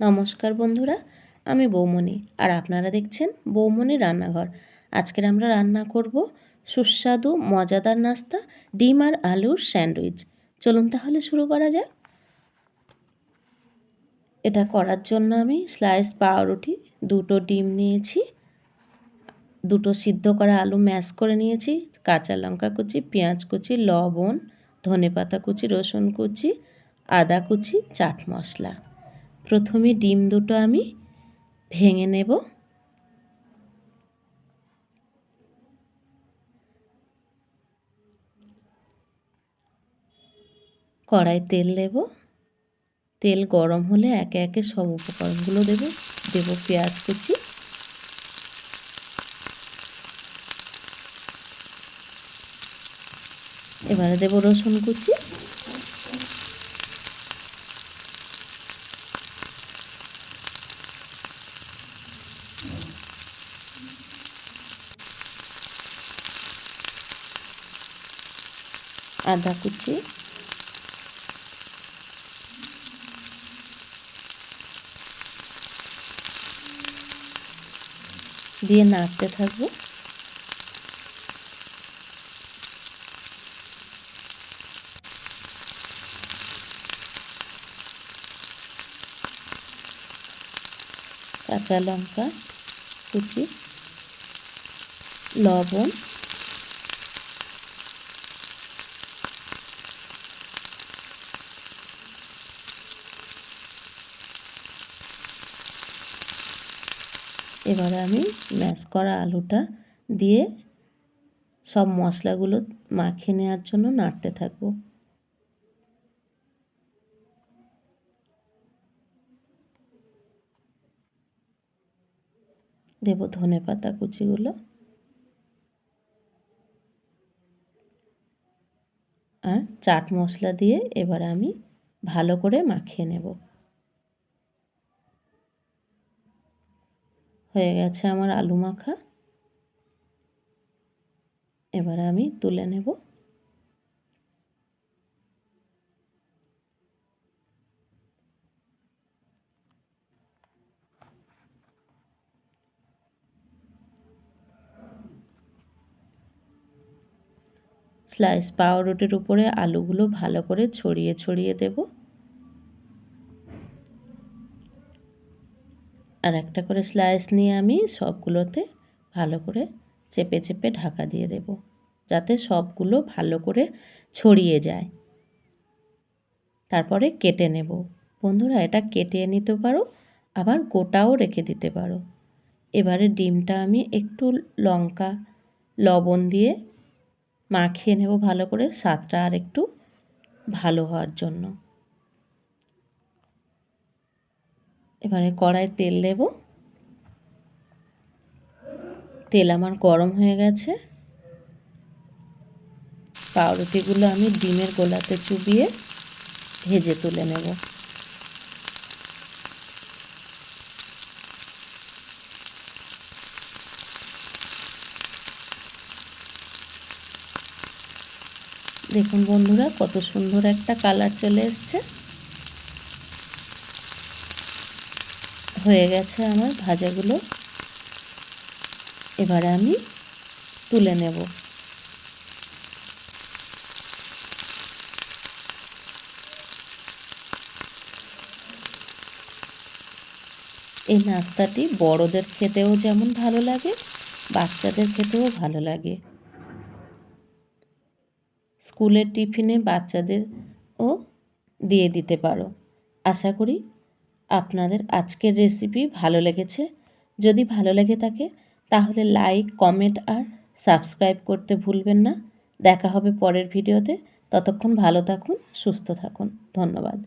নমস্কার বন্ধুরা, আমি বৌমনি আর আপনারা দেখছেন বৌমনি রান্নাঘর। আজকের আমরা রান্না করব সুস্বাদু মজাদার নাস্তা ডিম আর আলুর স্যান্ডউইচ। চলুন তাহলে শুরু করা যাক। এটা করার জন্য আমি স্লাইস পাউরুটি, দুটো ডিম নিয়েছি, দুটো সিদ্ধ করা আলু ম্যাশ করে নিয়েছি, কাঁচা লঙ্কা কুচি, পেঁয়াজ কুচি, লবণ, ধনেপাতা কুচি, রসুন কুচি, আদা কুচি, চাট মশলা। প্রথমে ডিম দুটো আমি ভেঙে নেব। কড়াই তেল দেব। তেল গরম হলে একে একে সব উপকরণগুলো দেব। পেঁয়াজ কুচি, এবারে দেব রসুন কুচি, আদা কুচি, দিয়ে নাড়তে থাকবো। কাঁচা লঙ্কা কুচি, লবণ, এবারে আমি ম্যাশ করা আলুটা দিয়ে সব মশলাগুলো মাখিয়ে নেওয়ার জন্য নাড়তে থাকবো। দেব ধনেপাতা কুচিগুলো আর চাট মশলা দিয়ে এবার আমি ভালো করে মাখিয়ে নেব। হয়ে গেছে আমার আলু মাখা। এবার আমি তুলে নেব। স্লাইস পাউরুটির উপরে আলুগুলো ভালো করে ছড়িয়ে ছড়িয়ে দেব। আর একটা করে স্লাইস নিয়ে আমি সবগুলোতে ভালো করে চেপে চেপে ঢাকা দিয়ে দেব, যাতে সবগুলো ভালো করে ছড়িয়ে যায়। তারপরে কেটে নেব। বন্ধুরা, এটা কেটে নিতে পারো, আবার গোটাও রেখে দিতে পারো। এবারে ডিমটা আমি একটু লঙ্কা লবণ দিয়ে মাখিয়ে নেব ভালো করে, স্বাদটা আর একটু ভালো হওয়ার জন্য। এবারে কড়াই তেল দেব। তেল আমার গরম হয়ে গেছে। পাউরুটিগুলো আমি ডিমের গোলাতে চুবিয়ে ভেজে তুলে নেব। দেখুন বন্ধুরা, কত সুন্দর একটা কালার চলে এসছে। হয়ে গেছে আমার ভাজাগুলো। এবারে আমি তুলে নেব। এই নাস্তাটি বড়দের খেতেও যেমন ভালো লাগে, বাচ্চাদের খেতেও ভালো লাগে। স্কুলের টিফিনে বাচ্চাদেরও দিয়ে দিতে পারো। আশা করি আপনাদের আজকের রেসিপি ভালো লেগেছে। যদি ভালো লেগে থাকে তাহলে লাইক, কমেন্ট আর সাবস্ক্রাইব করতে ভুলবেন না। দেখা হবে পরের ভিডিওতে। ততক্ষণ ভালো থাকুন, সুস্থ থাকুন। ধন্যবাদ।